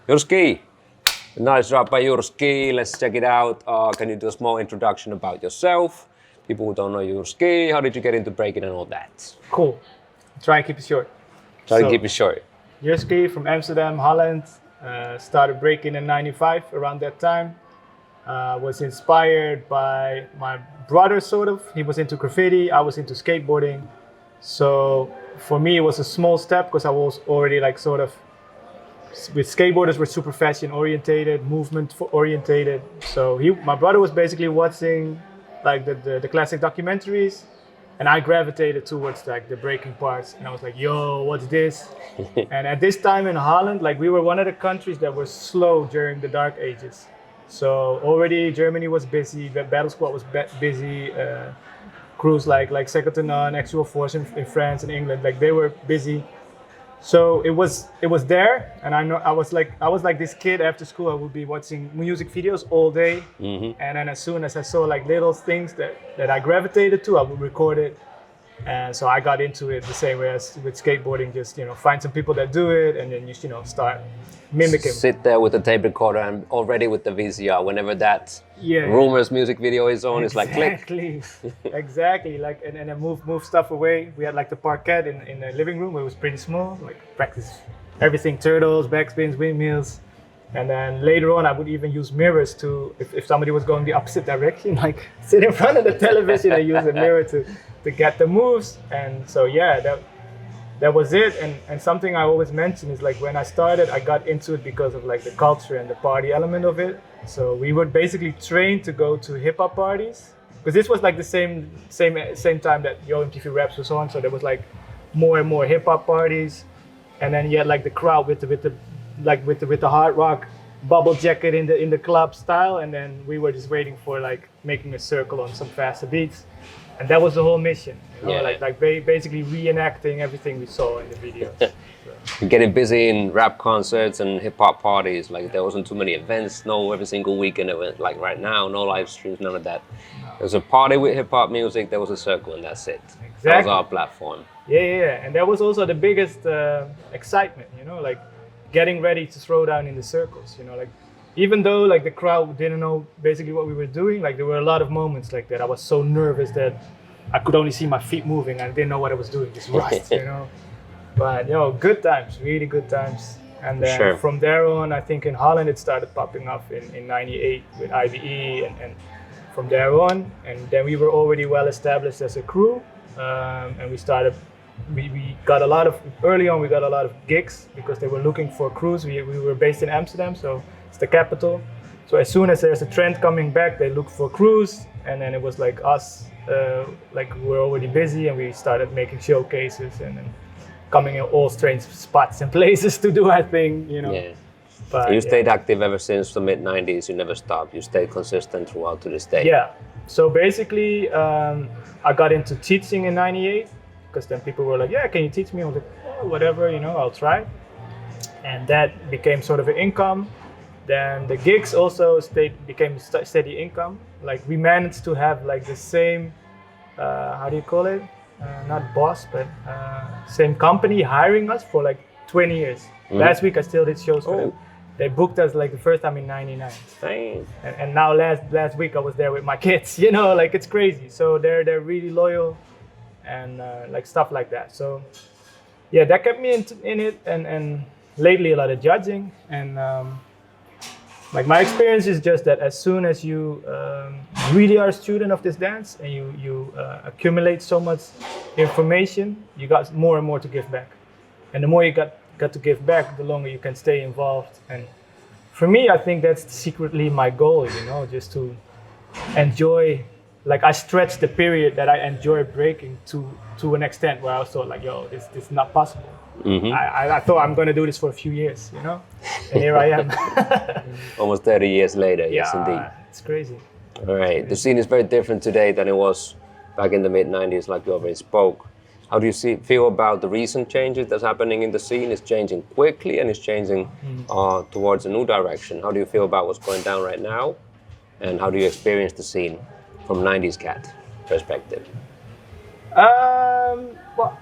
JURSKEE. Nice job by JURSKEE. Let's check it out. Can you do a small introduction about yourself? People who don't know JURSKEE, how did you get into breaking and all that? Cool. Try and keep it short. Try to keep it short. JURSKEE from Amsterdam, Holland. Started breaking in '95, around that time. Was inspired by my brother, sort of. He was into graffiti, I was into skateboarding. So for me, it was a small step because I was already like sort of, with skateboarders were super fashion orientated, movement orientated. So my brother was basically watching like the classic documentaries, and I gravitated towards like the breaking parts, and I was like, yo, what's this? And at this time in Holland, like we were one of the countries that was slow during the dark ages. So already Germany was busy, the Battle Squad was busy, crews like Second to None, Actual Force in France and England, like they were busy. So it was there, and I was like this kid after school. I would be watching music videos all day, and then as soon as I saw like little things that I gravitated to, I would record it. And so I got into it the same way as with skateboarding. Just find some people that do it, and then you start mimicking. Sit there with the tape recorder and already with the VCR. Whenever that Rumors music video is on, it's like click. Exactly. Like and then move stuff away. We had like the parquet in the living room. It was pretty small. Like practice everything: turtles, backspins, windmills. And then later on, I would even use mirrors to, if somebody was going the opposite direction, like sit in front of the television and use a mirror to get the moves. And so that was it. And something I always mention is like when I started, I got into it because of like the culture and the party element of it. So we were basically trained to go to hip hop parties, because this was like the same time that Yo MTV Raps was on. So there was like more and more hip hop parties, and then you had like the crowd with the hard rock bubble jacket in the club style, and then we were just waiting for like making a circle on some faster beats, and that was the whole mission. Basically reenacting everything we saw in the videos. Getting busy in rap concerts and hip hop parties. Like there wasn't too many events. No, every single weekend event. Like right now, no live streams, none of that. There was a party with hip hop music. There was a circle, and that's it. Exactly. That was our platform. Yeah, and that was also the biggest excitement. Like getting ready to throw down in the circles, like even though like the crowd didn't know basically what we were doing, like there were a lot of moments like that. I was so nervous that I could only see my feet moving. I didn't know what I was doing, just rust, But good times, really good times. And then from there on, I think in Holland it started popping up in '98 with IBE, and from there on, and then we were already well established as a crew, and we started. We got a lot of, early on we got a lot of gigs because they were looking for crews. We were based in Amsterdam, so it's the capital. So as soon as there's a trend coming back, they look for crews, and then it was like us, like we were already busy, and we started making showcases and then coming in all strange spots and places to do our thing, Yeah. But you stayed active ever since the mid-90s, you never stopped. You stayed consistent throughout to this day. Yeah, so basically I got into teaching in '98. Because then people were like, yeah, can you teach me? I was like, oh, whatever, I'll try. And that became sort of an income. Then the gigs also became steady income. Like we managed to have like the same, how do you call it? Not boss, but same company hiring us for like 20 years. Last week I still did shows for them. They booked us like the first time in '99. And now last week I was there with my kids, like it's crazy. So they're really loyal. And like stuff like that. So yeah, that kept me in it, and lately a lot of judging, and like my experience is just that as soon as you really are a student of this dance and you accumulate so much information, you got more and more to give back, and the more you got to give back, the longer you can stay involved. And for me, I think that's secretly my goal, just to enjoy. Like I stretched the period that I enjoy breaking to an extent where I thought like, yo, this is not possible. I thought I'm gonna do this for a few years, and here I am. Almost 30 years later, yes indeed. It's crazy. All right, the scene is very different today than it was back in the mid-90s, like you already spoke. How do you feel about the recent changes that's happening in the scene? It's changing quickly and it's changing towards a new direction. How do you feel about what's going down right now? And how do you experience the scene from 90s cat perspective? Well,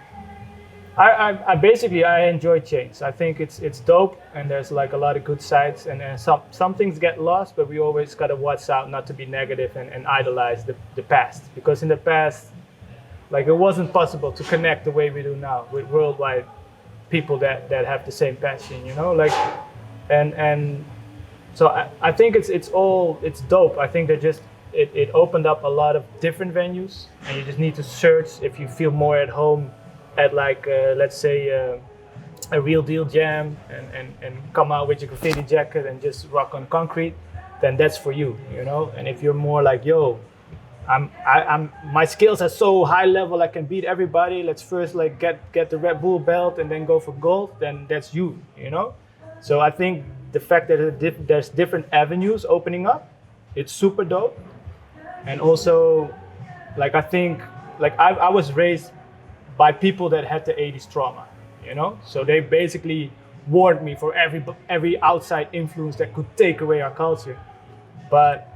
I basically I enjoy change. I think it's dope, and there's like a lot of good sides, and some things get lost, but we always gotta watch out not to be negative and idolize the past, because in the past, like it wasn't possible to connect the way we do now with worldwide people that have the same passion, you know, like, and so I think it's dope. I think that just it opened up a lot of different venues, and you just need to search if you feel more at home at like let's say a real deal jam and come out with your graffiti jacket and just rock on concrete, then that's for you, you know. And if you're more like, yo, I'm my skills are so high level, I can beat everybody, let's first like get the Red Bull belt and then go for gold, then that's you, you know. So I think the fact that there's different avenues opening up, it's super dope. And also, like, I think like I was raised by people that had the 80s trauma, you know? So they basically warned me for every outside influence that could take away our culture. But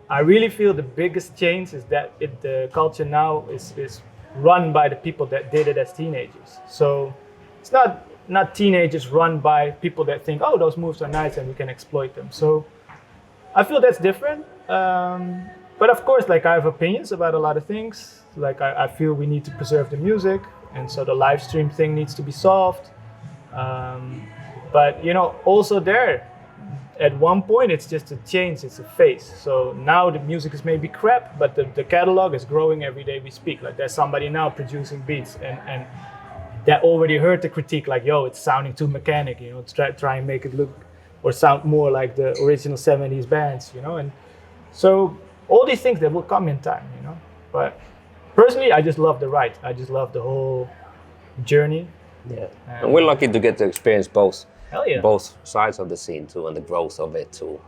I really feel the biggest change is that the culture now is run by the people that did it as teenagers. So it's not teenagers run by people that think, oh, those moves are nice and we can exploit them. So I feel that's different. But of course, like, I have opinions about a lot of things. Like, I feel we need to preserve the music, and so the live stream thing needs to be solved. But, you know, also there, at one point, it's just a change, it's a phase. So now the music is maybe crap, but the catalog is growing every day we speak. Like, there's somebody now producing beats, and that already heard the critique, like, yo, it's sounding too mechanic, you know, try and make it look or sound more like the original 70s bands, you know. And so all these things that will come in time, you know. But personally, I just love the ride. I just love the whole journey. Yeah, and we're lucky to get to experience both. Hell yeah. Both sides of the scene too, and the growth of it too.